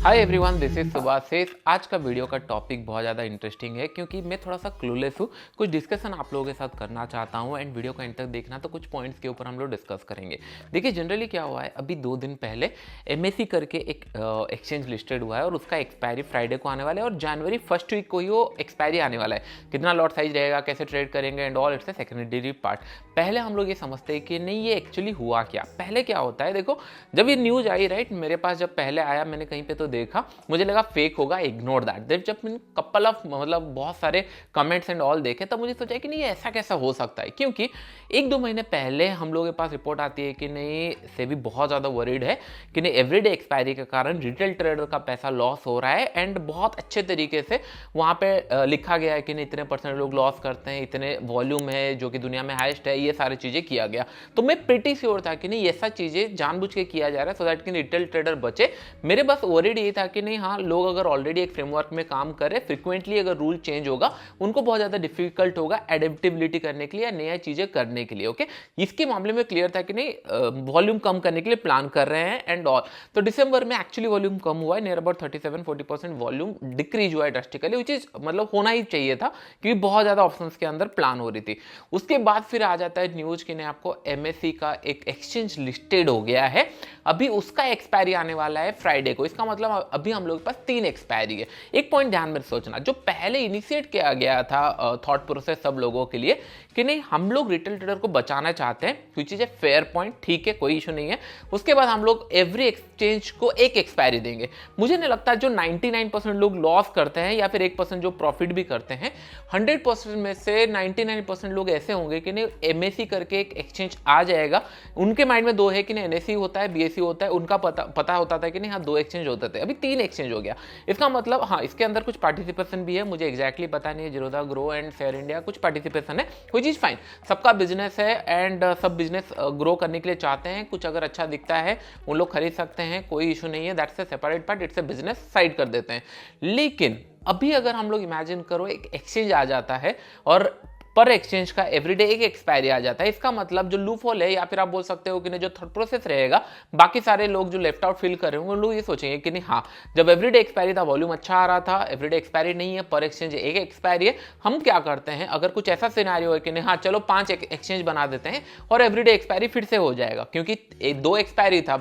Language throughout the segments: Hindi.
Hi everyone, this is Subhashish. आज का वीडियो का टॉपिक बहुत ज़्यादा इंटरेस्टिंग है क्योंकि मैं थोड़ा सा क्लूलेस हूँ। कुछ डिस्कशन आप लोगों के साथ करना चाहता हूँ एंड वीडियो का एंड तक देखना, तो कुछ पॉइंट्स के ऊपर हम लोग डिस्कस करेंगे। देखिए, जनरली क्या हुआ है, अभी 2 दिन पहले एमएसी करके एक एक्सचेंज लिस्टेड हुआ है और उसका एक्सपायरी फ्राइडे को आने वाला है और जनवरी फर्स्ट वीक को ही वो एक्सपायरी आने वाला है। कितना लॉट साइज रहेगा, कैसे ट्रेड करेंगे and all, it's a secondary part. पहले हम लोग ये समझते हैं कि नहीं, ये एक्चुअली हुआ क्या। पहले क्या होता है, देखो, जब ये न्यूज़ आई, राइट, मेरे पास जब पहले आया, मैंने कहीं पे तो देखा, मुझे लगा फेक होगा, इग्नोर दैट। जब मैंने कपल ऑफ बहुत सारे कमेंट्स एंड ऑल देखे, तब मुझे सोचा कि नहीं, ये ऐसा कैसा हो सकता है, क्योंकि 1-2 महीने पहले हम लोगों के पास रिपोर्ट आती है कि नहीं, सेबी बहुत ज़्यादा वरीड है कि नहीं, एवरीडे एक्सपायरी के कारण रिटेल ट्रेडर का पैसा लॉस हो रहा है एंड बहुत अच्छे तरीके से वहाँ पे लिखा गया है कि नहीं, इतने % लोग लॉस करते हैं, इतने वॉल्यूम है जो कि दुनिया में हाईएस्ट है, ये सारी चीज़ें किया गया। तो मैं प्रीटी श्योर था कि नहीं, ऐसा चीज़ें जानबूझ के किया जा रहा है सो दैट कि रिटेल ट्रेडर बचे। मेरे बस वरीड ये था कि नहीं, हाँ, लोग अगर ऑलरेडी एक फ्रेमवर्क में काम करें, फ्रीक्वेंटली अगर रूल चेंज होगा, उनको बहुत ज़्यादा डिफिकल्ट होगा एडेप्टेबिलिटी करने के लिए या नया चीज़ें करने के लिए। ओके, इसके मामले में क्लियर था कि नहीं, वॉल्यूम कम करने के लिए प्लान कर रहे हैं एंड ऑल। तो दिसंबर में एक्चुअली वॉल्यूम कम हुआ है, नियर अबाउट 37-40% वॉल्यूम डिक्रीज हुआ है ड्रास्टिकली, विच इज होना ही चाहिए था क्योंकि बहुत ज़्यादा ऑप्शंस के अंदर प्लान हो रही थी। उसके बाद फिर आ जाता है न्यूज़ कि नहीं, आपको एमएससी का एक एक्सचेंज लिस्टेड हो गया है, अभी उसका एक्सपायरी आने वाला है फ्राइडे को। इसका मतलब अभी हम लोग के पास 3 एक्सपायरी है। एक पॉइंट ध्यान में सोचना, जो पहले इनिशिएट किया गया था थॉट प्रोसेस सब लोगों के लिए कि नहीं, हम लोग रिटेल ट्रेडर को बचाना चाहते हैं, which is a fair point, ठीक है, कोई इशू नहीं है। उसके बाद हम लोग एवरी एक्सचेंज को एक एक्सपायरी देंगे। मुझे नहीं लगता जो 99% लोग लॉस करते हैं या फिर 1% जो प्रॉफिट भी करते हैं, 100% में से 99% लोग ऐसे होंगे कि नहीं, एमएससी करके एक एक्सचेंज आ जाएगा। उनके माइंड में 2 है कि नहीं, एनएससी होता है, बीएससी होता है, उनका पता होता था कि नहीं, हाँ, 2 एक्सचेंज होते थे, अभी 3 एक्सचेंज हो गया। इसका मतलब, हाँ, इसके अंदर कुछ पार्टिसिपेशन भी है, मुझे एक्जैक्टली पता नहीं है, Zerodha grow and fair India कुछ पार्टिसिपेशन है, विच इज फाइन। सबका बिजनेस है एंड सब बिजनेस ग्रो करने के लिए चाहते हैं, कुछ अगर अच्छा दिखता है उन लोग खरीद सकते हैं, कोई इशू नहीं है, that's a separate part, it's a business, side कर देते हैं। लेकिन अभी अगर हम लोग इमेजिन करो, एक एक्सचेंज आ जाता है और पर एक्सचेंज का एवरीडे एक एक्सपायरी आ जाता है, इसका मतलब जो लूप होल है, या फिर आप बोल सकते हो कि नहीं, जो थर्ड प्रोसेस रहेगा, बाकी सारे लोग जो लेफ्ट आउट फील कर रहे होंगे, लोग ये सोचेंगे कि नहीं, हाँ, जब एवरीडे एक्सपायरी था, वॉल्यूम अच्छा आ रहा था, एवरीडे एक्सपायरी नहीं है, पर एक्सचेंज एक एक्सपायरी है, हम क्या करते हैं, अगर कुछ ऐसा सिनेरियो है कि नहीं, हाँ, चलो 5 एक्सचेंज बना देते हैं और एवरीडे एक्सपायरी फिर से हो जाएगा, क्योंकि 2 एक्सपायरी था,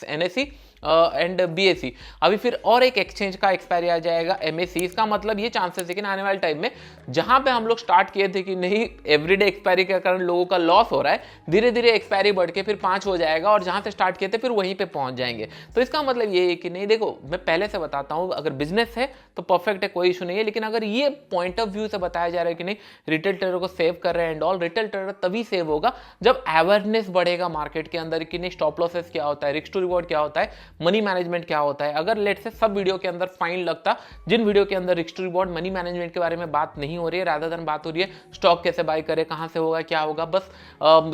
एनएससी एंड बीएससी, अभी फिर और एक एक्सचेंज का एक्सपायरी आ जाएगा, एमएससी। इसका मतलब ये चांसेस है कि आने वाले टाइम में जहां पे हम लोग स्टार्ट किए थे कि नहीं, एवरीडे एक्सपायरी के कारण लोगों का लॉस हो रहा है, धीरे धीरे एक्सपायरी बढ़ के फिर 5 हो जाएगा और जहां से स्टार्ट किए थे फिर वहीं पे पहुंच जाएंगे। तो इसका मतलब ये है कि नहीं, देखो, मैं पहले से बताता हूं, अगर बिजनेस है तो परफेक्ट है, कोई इशू नहीं है, लेकिन अगर ये पॉइंट ऑफ व्यू से बताया जा रहा है कि नहीं, रिटेल ट्रेडर को सेव कर रहे हैं एंड ऑल, रिटेल ट्रेडर तभी सेव होगा जब अवेयरनेस बढ़ेगा मार्केट के अंदर कि नहीं, स्टॉप लॉसेस क्या होता है, रिस्क टू रिवॉर्ड क्या होता है, मनी मैनेजमेंट क्या होता है। अगर लेट से सब वीडियो के अंदर फाइन लगता, जिन वीडियो के अंदर risk to reward, money management के बारे में बात नहीं हो रही है, रादर देन बात हो रही है स्टॉक कैसे बाय करें, कहां से होगा, क्या होगा, बस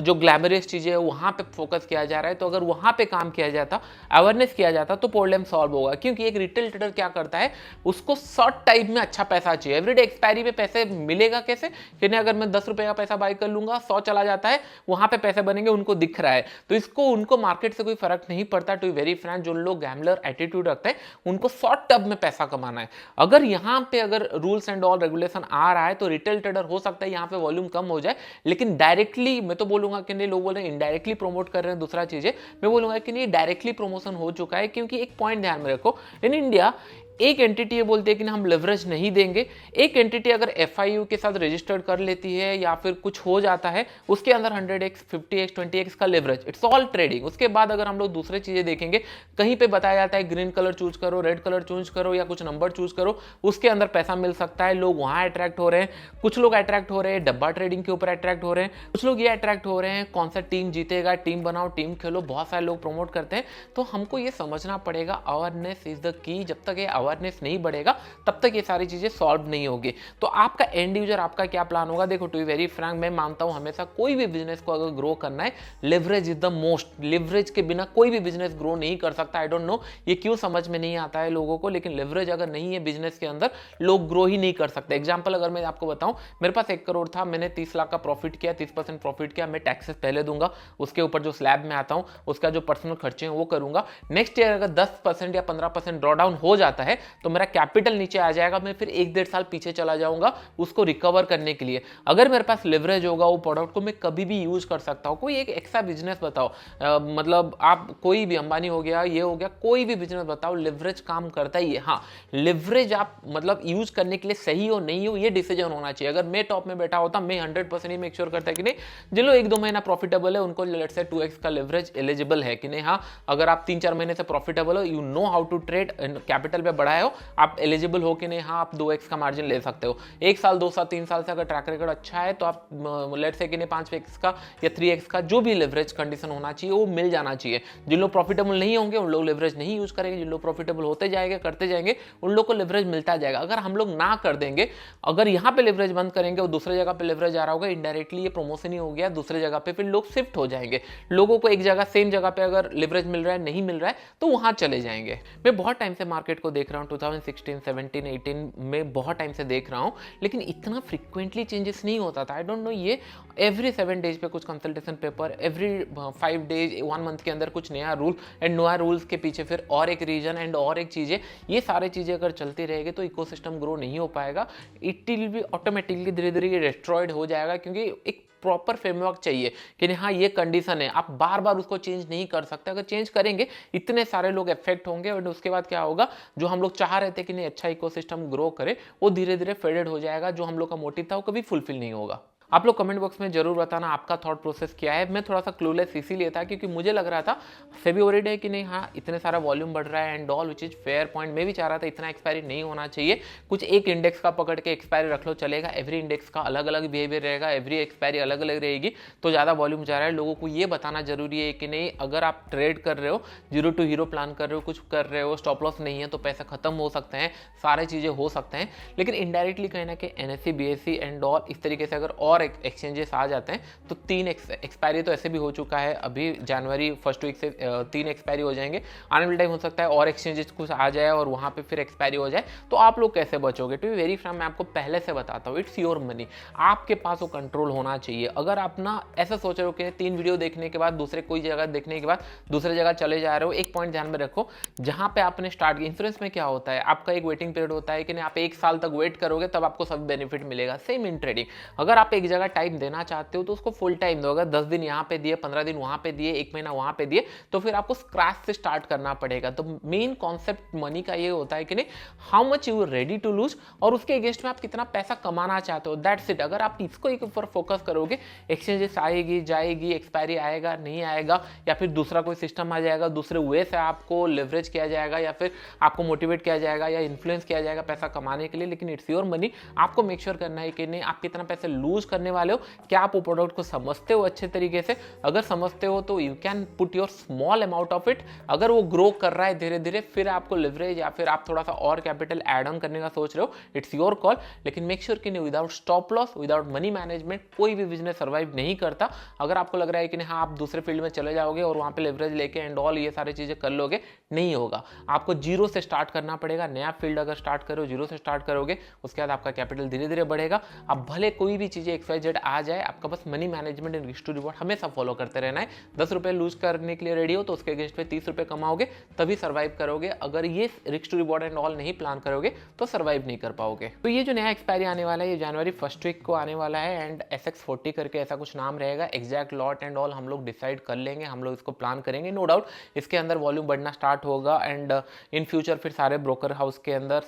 जो ग्लैमरस चीजें है वहां पे फोकस किया जा रहा है, तो अगर वहां पे काम किया जाता, अवेयरनेस किया जाता, तो प्रॉब्लम सॉल्व होगा। क्योंकि एक रिटेल ट्रेडर क्या करता है, उसको शॉर्ट टाइम में अच्छा पैसा चाहिए। एवरीडे एक्सपायरी में पैसे मिलेगा कैसे, कि नहीं, अगर मैं 10 रुपए का पैसा बाय कर लूंगा, 100 चला जाता है, वहां पे पैसे बनेंगे, उनको दिख रहा है, तो इसको उनको मार्केट से कोई फर्क नहीं पड़ता। टू वेरी फ्रैंक, जो लोग गैम्बलर एटीट्यूड रखते हैं, उनको शॉर्ट टर्म में पैसा कमाना है। अगर यहां पे अगर रूल्स एंड ऑल रेगुलेशन आ रहा है, तो रिटेल ट्रेडर हो सकता है यहां पे वॉल्यूम कम हो जाए, लेकिन डायरेक्टली मैं तो बोलूंगा कि नहीं, लोग बोल रहे हैं इनडायरेक्टली प्रमोट कर रहे हैं दूसरा चीजें, मैं बोलूंगा कि नहीं, डायरेक्टली प्रमोशन हो चुका है। क्योंकि एक पॉइंट ध्यान में रखो, इन इंडिया एक एंटिटी बोलते हैं कि हम लेवरेज नहीं देंगे। एक एंटिटी अगर FIU के साथ रजिस्टर्ड कर लेती है या फिर कुछ हो जाता है, उसके अंदर 100x, 50x, 20x का लेवरेज, इट्स ऑल ट्रेडिंग। उसके बाद अगर हम लोग दूसरे चीजें देखेंगे, कहीं पे बताया जाता है ग्रीन कलर चूज करो, रेड कलर चूज करो या कुछ नंबर चूज करो, उसके अंदर पैसा मिल सकता है, लोग वहां अट्रैक्ट हो रहे हैं। कुछ लोग अट्रैक्ट हो रहे हैं डब्बा ट्रेडिंग के ऊपर अट्रैक्ट हो रहे हैं, कुछ लोग ये अट्रैक्ट हो रहे हैं कौन सा टीम जीतेगा, टीम बनाओ, टीम खेलो, बहुत सारे लोग प्रमोट करते हैं। तो हमको ये समझना पड़ेगा, अवेयरनेस इज द की। जब तक ये अवेयरनेस नहीं बढ़ेगा तब तक ये सारी चीज़ें सॉल्व नहीं होगी। तो आपका एंड यूजर आपका क्या प्लान होगा? देखो, टू बी वेरी फ्रैंक, मैं मानता हूँ हमेशा कोई भी बिजनेस को अगर ग्रो करना है, leverage is the most. Leverage के बिना कोई भी बिजनेस ग्रो नहीं कर सकता। आई डोंट नो ये क्यों समझ में नहीं आता है लोगों को, लेकिन लेवरेज अगर नहीं है बिजनेस के अंदर, लोग ग्रो ही नहीं कर सकते। एग्जांपल अगर मैं आपको बताऊं, मेरे पास 1 करोड़ था, मैंने 30 लाख का प्रॉफिट किया, 30% प्रॉफिट किया, मैं टैक्सेस पहले दूंगा, उसके ऊपर जो स्लैब में आता हूं उसका जो पर्सनल खर्चे हैं वो करूंगा। नेक्स्ट ईयर अगर 10% या 15% ड्रॉ डाउन हो जाता है तो मेरा कैपिटल नीचे आ जाएगा, मैं फिर 1-1.5 साल पीछे चला जाऊंगा उसको रिकवर करने के लिए। अगर मेरे पास लेवरेज होगा, वो प्रोडक्ट को मैं कभी भी यूज कर सकता हूं। कोई एक एक्स्ट्रा बिजनेस बताओ, मतलब आप कोई भी अंबानी हो गया, ये हो गया, कोई भी बिजनेस बताओ, लेवरेज काम करता ही है। हाँ, लेवरेज आप मतलब यूज करने के लिए सही हो नहीं हो ये डिसीजन होना चाहिए। अगर मैं टॉप में बैठा होता, मैं 100% ही मेक श्योर करता है कि नहीं, जिन लोग 1-2 महीना प्रॉफिटेबल है उनको लेट्स से 2x का लेवरेज एलिजिबल है कि नहीं। हाँ, अगर आप 3-4 महीने से प्रॉफिटेबल हो, you know how to trade, capital पे बढ़ाए हो, आप एलिजिबल हो कि नहीं, हाँ आप 2x का मार्जिन ले सकते हो। 1 साल 2 साल 3 साल से अगर ट्रैक रिकॉर्ड अच्छा है तो आप लेट्स से कि नहीं 5x का या 3x का जो भी लेवरेज कंडीशन होना चाहिए वो मिल जाना चाहिए। जिन लोग प्रॉफिटेबल नहीं होंगे उन लोग लेवरेज नहीं यूज करेंगे, जिन लोग प्रॉफिटेबल होते जाएंगे करते जाएंगे उन लोग को लेवरेज मिलता जाएगा। अगर हम लोग ना कर देंगे, अगर यहाँ पे लेवरेज बंद करेंगे और दूसरे जगह पे लेवरेज आ रहा होगा, इनडायरेक्टली ये प्रमोशन ही हो गया, दूसरे जगह पे फिर लोग शिफ्ट हो जाएंगे। लोगों को एक जगह सेम जगह पे अगर लेवरेज मिल रहा है, नहीं मिल रहा है तो वहां चले जाएंगे। मैं बहुत टाइम से मार्केट को देख रहा हूँ, 2016, 17, 18 में बहुत टाइम से देख रहा हूँ, लेकिन इतना फ्रिक्वेंटली चेंजेस नहीं होता था। आई डोंट नो, ये एवरी 7 डेज पे कुछ consultation paper, every 5 days 1 month के अंदर कुछ नया रूल, एंड नया रूल्स के पीछे फिर और एक रीजन एंड और एक चीजें, ये सारी चीजें अगर चलती रहेगी तो इकोसिस्टम ग्रो नहीं हो पाएगा। इट विल बी ऑटोमेटिकली धीरे धीरे डिस्ट्रॉयड हो जाएगा, क्योंकि एक प्रॉपर फ्रेमवर्क चाहिए कि हाँ ये कंडीशन है, आप बार बार उसको चेंज नहीं कर सकते। अगर चेंज करेंगे इतने सारे लोग इफेक्ट होंगे और उसके बाद क्या होगा, जो हम लोग चाह रहे थे कि नहीं अच्छा इकोसिस्टम ग्रो करे, वो धीरे धीरे फेडेड हो जाएगा। जो हम लोग का मोटिव था वो कभी फुलफिल नहीं होगा। आप लोग कमेंट बॉक्स में जरूर बताना आपका थॉट प्रोसेस क्या है। मैं थोड़ा सा क्लूलेस इसीलिए था क्योंकि मुझे लग रहा था फेब्रुअरी डे कि नहीं, हाँ इतने सारा वॉल्यूम बढ़ रहा है and all which is fair point. मैं भी चाह रहा था इतना एक्सपायरी नहीं होना चाहिए, कुछ एक इंडेक्स का पकड़ के एक्सपायरी रख लो चलेगा। एवरी इंडेक्स का अलग अलग बिहेवियर रहेगा, एवरी एक्सपायरी अलग अलग रहेगी, तो ज़्यादा वॉल्यूम जा रहा है। लोगों को ये बताना जरूरी है कि नहीं, अगर आप ट्रेड कर रहे हो, 0 to हीरो प्लान कर रहे हो, कुछ कर रहे हो, स्टॉप लॉस नहीं है तो पैसा खत्म हो सकते हैं, सारी चीज़ें हो सकते हैं, लेकिन इनडायरेक्टली कहीं ना कहीं NSE BSE एंड ऑल इस तरीके से अगर और एक्सचेंजेस आ जाते हैं तो 3 एक्सपायरी तो ऐसे भी हो चुका है। अभी जनवरी फर्स्ट वीक से 3 एक्सपायरी हो जाएंगे। आने वाले टाइम हो सकता है और एक्सचेंजेस कुछ आ जाए और वहां पे फिर एक्सपायरी हो जाए, तो आप लोग कैसे बचोगे? टू बी वेरी फ्रैंक, मैं आपको पहले से बताता हूँ, इट्स योर मनी, आपके पास वो कंट्रोल होना चाहिए। अगर आप ना ऐसा सोच रहे हो कि 3 वीडियो देखने के बाद दूसरे कोई जगह देखने के बाद दूसरे जगह चले जा रहे हो, एक पॉइंट ध्यान में रखो, जहां पे आपने स्टार्ट किया, इंश्योरेंस में क्या होता है, आपका एक वेटिंग पीरियड होता है कि नहीं, आप 1 साल तक वेट करोगे तब आपको सब बेनिफिट मिलेगा। सेम इन ट्रेडिंग, अगर आप एक जगह टाइम देना चाहते हो तो उसको फुल टाइम दो। अगर 10 दिन यहाँ पे दिए, 15 दिन वहां पे दिए, 1 महीना वहां पे दिए, तो फिर आपको स्क्रैच से स्टार्ट करना पड़ेगा। तो मेन कॉन्सेप्ट मनी का ये होता है कि नहीं, how much you ready to lose और उसके अगेंस्ट में आप कितना पैसा कमाना चाहते हो, दैट्स इट। अगर आप इसको एक ऊपर फोकस करोगे, एक्सचेंजेस आएगी जाएगी, एक्सपायरी आएगा नहीं आएगा, या फिर दूसरा कोई सिस्टम आ जाएगा, दूसरे वे से आपको लेवरेज किया जाएगा या फिर आपको मोटिवेट किया जाएगा या इन्फ्लुएंस किया जाएगा पैसा कमाने के लिए, लेकिन इट्स योर मनी। आपको मेक श्योर करना है कि नहीं आप कितना पैसे लूज करने वाले हो, क्या आप वो प्रोडक्ट को समझते हो अच्छे तरीके से। अगर समझते हो तो you can put your small amount of it. अगर वो ग्रो कर रहा है धीरे धीरे, फिर आपको लिवरेज या फिर आप थोड़ा सा और कैपिटल ऐड ऑन करने का सोच रहे हो, इट्स योर कॉल। लेकिन मेक श्योर कि नहीं, without stop loss, without money management कोई भी बिजनेस सर्वाइव नहीं करता। अगर आपको लग रहा है कि नहीं हाँ आप दूसरे फील्ड में चले जाओगे और वहां पे लिवरेज लेके एंड ऑल ये सारी चीजें कर लोगे, नहीं होगा। आपको जीरो से स्टार्ट करना पड़ेगा। नया फील्ड अगर स्टार्ट करो, जीरो से स्टार्ट करोगे, उसके बाद आपका कैपिटल धीरे धीरे बढ़ेगा। अब भले कोई भी चीजें XYZ आ जाए, आपका बस money management and risk to reward हमेशा फॉलो करते रहना है। 10 रुपए लूज करने के लिए रेडी हो तो उसके अगेंस्ट पे 30 रुपए कमाओगे, तभी सर्वाइव करोगे। अगर ये risk to reward and all नहीं प्लान करोगे तो सर्वाइव नहीं कर पाओगे। तो ये जो नया एक्सपायरी आने वाला है, ये जनवरी फर्स्ट वीक को आने वाला है एंड SX40 करके ऐसा कुछ नाम रहेगा। एग्जैक्ट लॉट एंड ऑल हम लोग डिसाइड कर लेंगे, हम लोग इसको प्लान करेंगे। नो डाउट इसके अंदर वॉल्यूम बढ़ना स्टार्ट होगा एंड इन फ्यूचर फिर सारे ब्रोकर हाउस के अंदर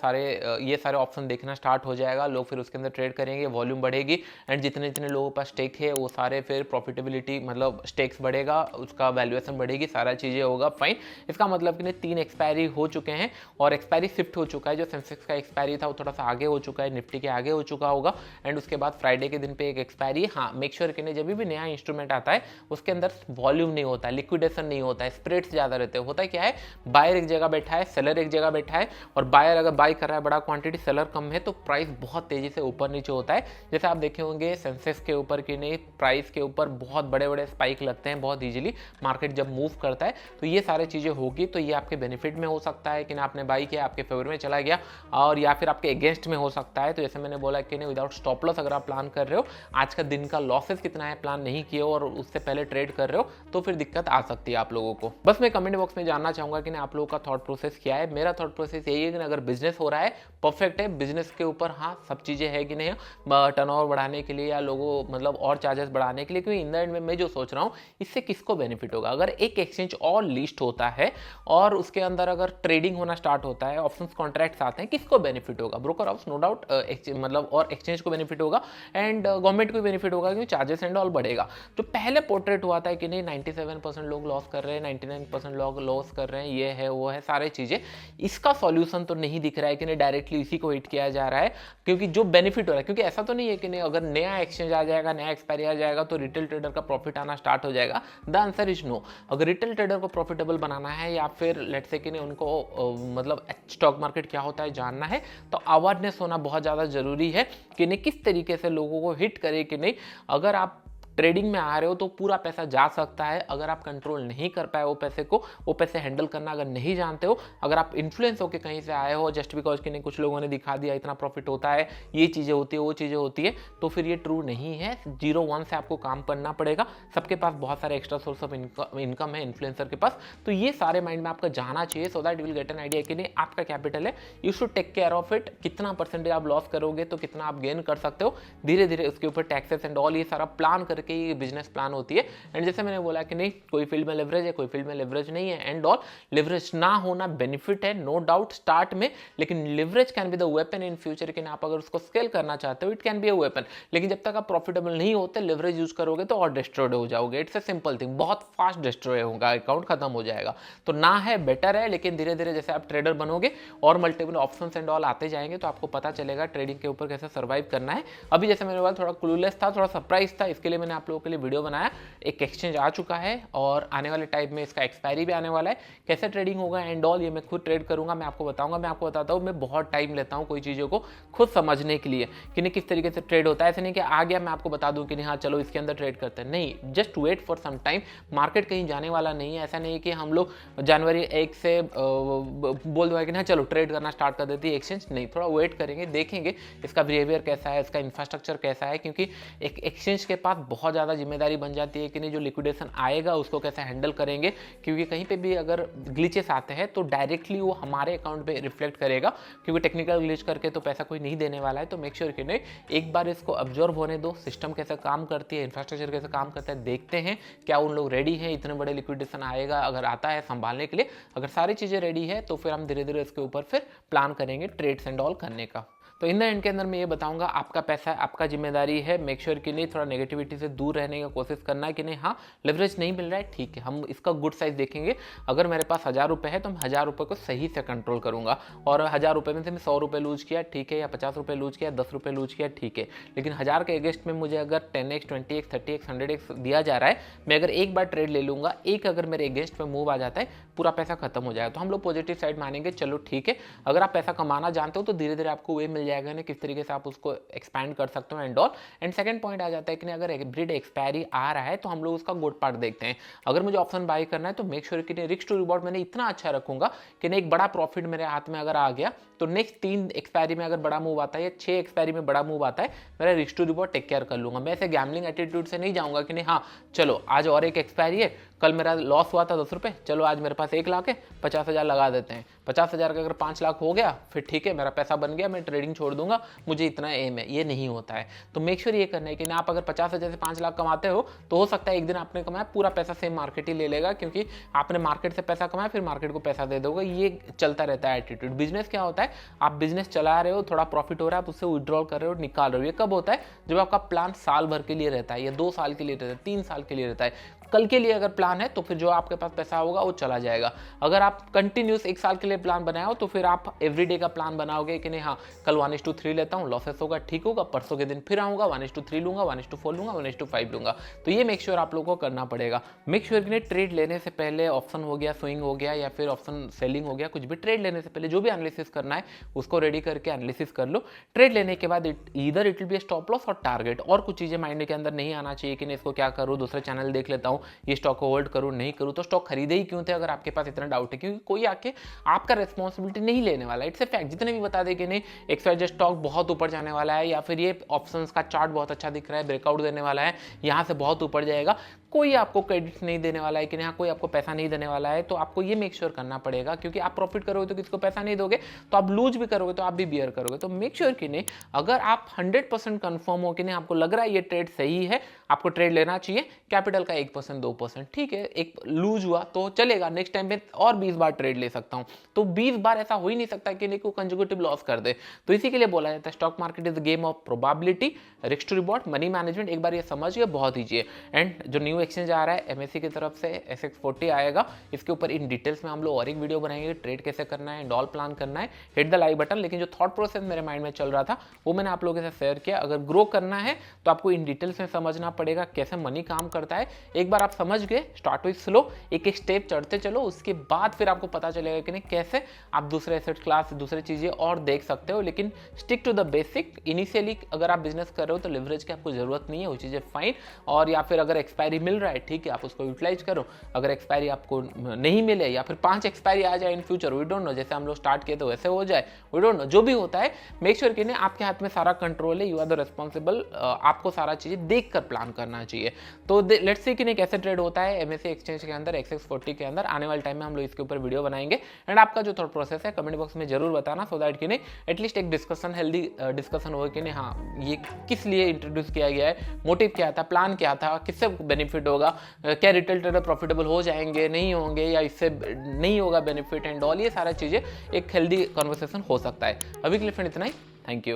ये सारे ऑप्शन देखना स्टार्ट हो जाएगा। लोग फिर उसके अंदर ट्रेड करेंगे, वॉल्यूम बढ़ेगी एंड जितने जितने लोगों के पास स्टेक है वो सारे फिर प्रॉफिटेबिलिटी मतलब स्टेक्स बढ़ेगा, उसका वैल्यूएशन बढ़ेगी, सारा चीज़ें होगा फाइन। इसका मतलब कि नहीं 3 एक्सपायरी हो चुके हैं और एक्सपायरी शिफ्ट हो चुका है। जो सेंसेक्स का एक्सपायरी था वो थोड़ा सा आगे हो चुका है, निफ्टी के आगे हो चुका होगा। एंड उसके बाद फ्राइडे के दिन पे एक एक्सपायरी। हाँ, मेक श्योर कि नहीं जब भी नया इंस्ट्रूमेंट आता है उसके अंदर वॉल्यूम नहीं होता है, लिक्विडेशन नहीं होता है, स्प्रेड्स ज़्यादा रहते हैं। होता है क्या है, बायर एक जगह बैठा है, सेलर एक जगह बैठा है, और बायर अगर बाई कर रहा है बड़ा क्वांटिटी, सेलर कम है, तो प्राइस बहुत तेजी से ऊपर नीचे होता है। जैसे आप देखे होंगे सेंसेक्स के ऊपर कि नहीं प्राइस के ऊपर बहुत बड़े बड़े स्पाइक लगते हैं बहुत ईजिली मार्केट जब मूव करता है। तो ये सारी चीज़ें होगी, तो ये आपके बेनिफिट में हो सकता है कि ना आपने बाई किया आपके फेवर में चला गया, और या फिर आपके अगेंस्ट में हो सकता है। तो जैसे मैंने बोला कि नहीं विदाउट स्टॉप लॉस अगर आप प्लान कर रहे हो, आज का दिन का लॉसेस कितना है प्लान नहीं किए हो और उससे पहले ट्रेड कर रहे हो, तो फिर दिक्कत आ सकती है आप लोगों को। बस मैं कमेंट बॉक्स में जानना चाहूंगा कि आप लोगों का थॉट प्रोसेस क्या है। मेरा थॉट प्रोसेस यही है कि अगर बिजनेस हो रहा है परफेक्ट है, बिजनेस के ऊपर हाँ सब चीज़ें है कि नहीं, टर्नओवर बढ़ाने के लिए या लोगों मतलब और चार्जेस बढ़ाने के लिए, क्योंकि इन द एंड में मैं जो सोच रहा हूँ इससे किसको बेनिफिट होगा। अगर एक एक्सचेंज और लिस्ट होता है और उसके अंदर अगर ट्रेडिंग होना स्टार्ट होता है, ऑप्शंस कॉन्ट्रैक्ट्स आते हैं, किसको बेनिफिट होगा? ब्रोकर हाउस नो डाउट, मतलब और एक्सचेंज को बेनिफिट होगा एंड गवर्नमेंट को बेनिफिट होगा क्योंकि चार्जेस एंड ऑल बढ़ेगा। तो पहले पोर्ट्रेट हुआ था कि नहीं 97% लोग लॉस कर रहे हैं, 99% लोग लॉस कर रहे हैं, ये है वो है सारे चीज़ें। इसका सॉल्यूशन तो नहीं दिख रहा है कि नहीं डायरेक्टली इसी को हिट किया जा रहा है, क्योंकि जो बेनिफिट हो रहा है, क्योंकि ऐसा तो नहीं है कि नहीं अगर नया एक्सचेंज आ जाएगा, नया एक्सपायरी आ जाएगा तो रिटेल ट्रेडर का प्रॉफिट आना स्टार्ट हो जाएगा। The answer is no. अगर रिटेल ट्रेडर को प्रॉफिटेबल बनाना है या फिर लेट्स से कि नहीं उनको मतलब स्टॉक मार्केट क्या होता है जानना है, तो अवेयरनेस होना बहुत ज़्यादा जरूरी है कि नहीं किस तरीके से लोगों को हिट करे कि नहीं अगर आप ट्रेडिंग में आ रहे हो तो पूरा पैसा जा सकता है। अगर आप कंट्रोल नहीं कर पाए वो पैसे को, वो पैसे हैंडल करना अगर नहीं जानते हो, अगर आप इन्फ्लुएंस होकर कहीं से आए हो जस्ट बिकॉज कि नहीं कुछ लोगों ने दिखा दिया इतना प्रॉफिट होता है, ये चीज़ें होती है वो चीज़ें होती है, तो फिर ये ट्रू नहीं है। 0-1 से आपको काम करना पड़ेगा। सबके पास बहुत सारे एक्स्ट्रा सोर्स ऑफ इनकम है इन्फ्लुएंसर के पास, तो ये सारे माइंड में आपका जाना चाहिए so that you will get an idea कि नहीं आपका कैपिटल है, you should take care of it. कितना परसेंटेज आप लॉस करोगे तो कितना आप गेन कर सकते हो, धीरे धीरे उसके ऊपर टैक्सेस एंड ऑल ये सारा प्लान करके ये बिजनेस प्लान होती है। एंड जैसे मैंने बोला कि नहीं कोई फील्ड में लेवरेज है, कोई फील्ड में लेवरेज नहीं है एंड ऑल। लेवरेज ना होना बेनिफिट है नो डाउट स्टार्ट में, लेकिन leverage can be the weapon in future कि आप अगर उसको स्केल करना चाहते हो it can be a weapon. लेकिन जब तक आप प्रॉफिटेबल नहीं होते लेवरेज यूज करोगे तो और डिस्ट्रॉयड हो जाओगे। इट्स अ सिंपल थिंग, बहुत फास्ट डिस्ट्रॉय होगा, अकाउंट खत्म हो जाएगा। तो ना है बेटर है, लेकिन धीरे धीरे जैसे आप ट्रेडर बनोगे और मल्टीपल ऑप्शंस एंड ऑल आते जाएंगे तो आपको पता चलेगा ट्रेडिंग के ऊपर कैसे सर्वाइव करना है। अभी जैसे मेरे पास थोड़ा क्लूलेस था, थोड़ा सरप्राइज था, इसके लिए मैंने आप लोगों के लिए वीडियो बनाया। एक एक्सचेंज आ चुका है और आने वाले टाइम में इसका एक्सपायरी भी आने वाला है, कैसे ट्रेडिंग होगा एंड ऑल ये मैं खुद ट्रेड करूंगा, मैं आपको बताऊंगा। मैं आपको बताता हूँ मैं बहुत टाइम लेता हूँ कोई चीज़ों को खुद समझने के लिए कि नहीं किस तरीके से ट्रेड होता है। ऐसे नहीं कि आ गया मैं आपको बता दूं कि नहीं हाँ चलो इसके अंदर ट्रेड करते हैं, नहीं, just wait for some time. Market कहीं जाने वाला नहीं है, ऐसा नहीं है कि हम लोग जनवरी 1 से बोल दो कि ना चलो ट्रेड करना स्टार्ट कर देती है एक्सचेंज, नहीं, थोड़ा वेट करेंगे, देखेंगे इसका बिहेवियर कैसा है, इसका इंफ्रास्ट्रक्चर कैसा है, क्योंकि एक एक्सचेंज के पास बहुत ज़्यादा जिम्मेदारी बन जाती है कि नहीं जो लिक्विडेशन आएगा उसको कैसे हैंडल करेंगे, क्योंकि कहीं पे भी अगर ग्लिचेस आते हैं तो डायरेक्टली वो हमारे अकाउंट पे रिफ्लेक्ट करेगा, क्योंकि टेक्निकल ग्लिच करके तो पैसा कोई नहीं देने वाला है। तो मेक श्योर कि नहीं एक बार इसको ऑब्जर्व होने दो, सिस्टम कैसे काम करती है, इंफ्रास्ट्रक्चर कैसे काम करता है, देखते हैं क्या उन लोग रेडी है, इतने बड़े लिक्विडेशन आएगा अगर आता है संभालने के लिए। अगर सारी चीज़ें रेडी है तो फिर हम धीरे धीरे इसके ऊपर फिर प्लान करेंगे ट्रेड्स एंड ऑल करने का। तो इन द एंड के अंदर मैं ये बताऊंगा आपका पैसा है, आपका जिम्मेदारी है, मेक श्योर कि नहीं थोड़ा नेगेटिविटी से दूर रहने की कोशिश करना है कि नहीं हाँ लेवरेज नहीं मिल रहा है ठीक है, हम इसका गुड साइज देखेंगे। अगर मेरे पास 1000 रुपये है तो मैं 1000 रुपये को सही से कंट्रोल करूंगा, और 1000 रुपये में से मैं 100 रुपये लूज किया ठीक है, या 50 रुपये लूज किया, 10 रुपये लूज किया ठीक है, लेकिन 1000 के अगेंस्ट में मुझे अगर 10x 20x 30x 100x दिया जा रहा है, मैं अगर एक बार ट्रेड ले लूंगा, एक अगर मेरे अगेंस्ट में मूव आ जाता है पूरा पैसा खत्म हो जाएगा। तो हम लोग पॉजिटिव साइड मानेंगे, चलो ठीक है। अगर आप पैसा कमाना जानते हो तो धीरे धीरे आपको वे मिल जाएगा ना किस तरीके से आप उसको एक्सपैंड कर सकते हो and all. And second point आ जाता है कि अगर एवरीडे एक्सपायरी आ रहा है तो हम लोग उसका गुड पार्ट देखते हैं। अगर मुझे ऑप्शन बाय करना है तो मेक श्योर कि रिस्क टू रिवॉर्ड मैंने इतना अच्छा रखूंगा कि एक बड़ा प्रॉफिट मेरे हाथ में अगर आ गया तो नेक्स्ट 3 एक्सपायरी में अगर बड़ा मूव आता है या 6 एक्सपायरी में बड़ा मूव आता है, मेरा risk to reward take care कर लूंगा। मैं ऐसे गैम्बलिंग एटीट्यूड से नहीं जाऊंगा कि नहीं हाँ चलो आज और एक एक्सपायरी है कल मेरा लॉस हुआ था 10 रुपये, चलो आज मेरे पास 1 लाख है, 50,000 लगा देते हैं। 50,000 का अगर 5 लाख हो गया फिर ठीक है, मेरा पैसा बन गया, मैं ट्रेडिंग छोड़ दूंगा, मुझे इतना एम है। ये नहीं होता है। तो मेक श्योर ये करना है कि आप अगर 50,000 से 5 लाख कमाते हो तो हो सकता है एक दिन आपने कमाया पूरा पैसा सेम मार्केट ही ले लेगा, क्योंकि आपने मार्केट से पैसा कमाया फिर मार्केट को पैसा दे दोगे। ये चलता रहता है एटीट्यूड। बिजनेस क्या होता है, आप बिजनेस चला रहे हो, थोड़ा प्रॉफिट हो रहा है, आप उससे विड्रॉल कर रहे हो, निकाल रहे हो। ये कब होता है, जब आपका प्लान साल भर के लिए रहता है या 2 साल के लिए रहता है, 3 साल के लिए रहता है। कल के लिए अगर प्लान है तो फिर जो आपके पास पैसा होगा वो चला जाएगा। अगर आप कंटिन्यूस 1 साल के लिए प्लान बनाए हो तो फिर आप एवरीडे का प्लान बनाओगे कि नहीं, हाँ कल 1:3 लेता हूँ, लॉसेस होगा, ठीक होगा, परसों के दिन फिर आऊँगा, 1:3 लूँगा, 1:4 लूँगा, 1:5 लूँगा। तो ये मेक श्योर आप लोगों को करना पड़ेगा। मेक श्योर कि ट्रेड लेने से पहले, ऑप्शन हो गया, स्विंग हो गया या फिर ऑप्शन सेलिंग हो गया, कुछ भी ट्रेड लेने से पहले जो भी एनालिसिस करना है उसको रेडी करके एनालिसिस कर लो। ट्रेड लेने के बाद either it will be stop loss और टारगेट, और कुछ चीज़ें माइंड के अंदर नहीं आना चाहिए कि नहीं इसको क्या करूँ, दूसरे चैनल देख लेता हूँ, ये स्टॉक को होल्ड करूं नहीं करूं। तो स्टॉक खरीदे ही क्यों थे अगर आपके पास इतना डाउट है, क्योंकि कोई आके आपका रिस्पॉन्सिबिलिटी नहीं लेने वाला। It's a fact. जितने भी बता दे कि नहीं XYZ स्टॉक बहुत ऊपर जाने वाला है या फिर ये ऑप्शंस का चार्ट बहुत अच्छा दिख रहा है, ब्रेकआउट देने वाला है, यहां से बहुत ऊपर जाएगा, कोई आपको क्रेडिट नहीं देने वाला है कि नहीं, कोई आपको पैसा नहीं देने वाला है। तो आपको ये मेक श्योर करना पड़ेगा, क्योंकि आप प्रॉफिट करोगे तो किसको पैसा नहीं दोगे, तो आप लूज भी करोगे तो आप भी बियर करोगे। तो मेक श्योर कि नहीं, अगर आप 100% कंफर्म हो कि नहीं आपको लग रहा है ये ट्रेड सही है, आपको ट्रेड लेना चाहिए, कैपिटल का 1% 2% ठीक है, एक लूज हुआ तो चलेगा, नेक्स्ट टाइम में और 20 बार ट्रेड ले सकता हूं। तो 20 बार ऐसा हो ही नहीं सकता कि नहीं को कंसेक्यूटिव लॉस कर दे। तो इसी के लिए बोला जाता है stock market is the game of probability, risk to reward, money management. एक बार ये समझिए, बहुत ईजी है। एंड जो न्यू एक्सचेंज आ रहा है MSE की तरफ से SX40 आएगा, इसके ऊपर इन डिटेल्स में हम लोग और एक वीडियो बनाएंगे, ट्रेड कैसे करना है, डॉल प्लान करना है, हिट द लाइक बटन। लेकिन जो थॉट प्रोसेस मेरे माइंड में चल रहा था वो मैंने आप लोगों के साथ शेयर किया। अगर ग्रो करना है तो आपको इन डिटेल्स में समझना पड़ेगा कैसे मनी काम करता है। एक बार आप समझ गए, स्टार्ट विद स्लो, एक एक स्टेप चढ़ते चलो, उसके बाद फिर आपको पता चलेगा कि नहीं कैसे आप दूसरे एसेट क्लास, दूसरे चीजें और देख सकते हो। लेकिन stick to the basic. Initially अगर आप बिजनेस कर रहे हो तो लिवरेज की आपको जरूरत नहीं है, वो चीजें फाइन। और या फिर अगर एक्सपायरी मिल रहा है ठीक है, आप उसको यूटिलाइज करो। अगर एक्सपायरी आपको नहीं मिले या फिर 5 एक्सपायरी आ जाए in future, we don't know, जैसे हम लोग स्टार्ट किए तो वैसे हो जाए, वी डोंट नो, जो भी होता है मेक श्योर कि नहीं आपके हाथ में सारा कंट्रोल है, यू आर द रिस्पॉन्सिबल। आपको सारा चीजें देख कर प्लान करना चाहिए। तो लेट्स सी कि नहीं कैसे ट्रेड होता है MSE एक्सचेंज के अंदर, XX40 के अंदर। आने वाले टाइम में हम लोग इसके ऊपर वीडियो बनाएंगे। एंड आपका जो थॉट प्रोसेस है कमेंट बॉक्स में जरूर बताना, सो दैट कि नहीं एटलीस्ट एक डिस्कशन, हेल्दी डिस्कशन हो कि नहीं हाँ ये किस लिए इंट्रोड्यूस किया गया है, मोटिव क्या था, प्लान क्या था, किससे बेनिफिट होगा, क्या रिटेल ट्रेडर प्रॉफिटेबल हो जाएंगे, नहीं होंगे, या इससे नहीं होगा बेनिफिट एंड ऑल। ये सारा चीजें एक हेल्दी कन्वर्सेशन हो सकता है। अभी के लिए फ्रेंड इतना ही, थैंक यू।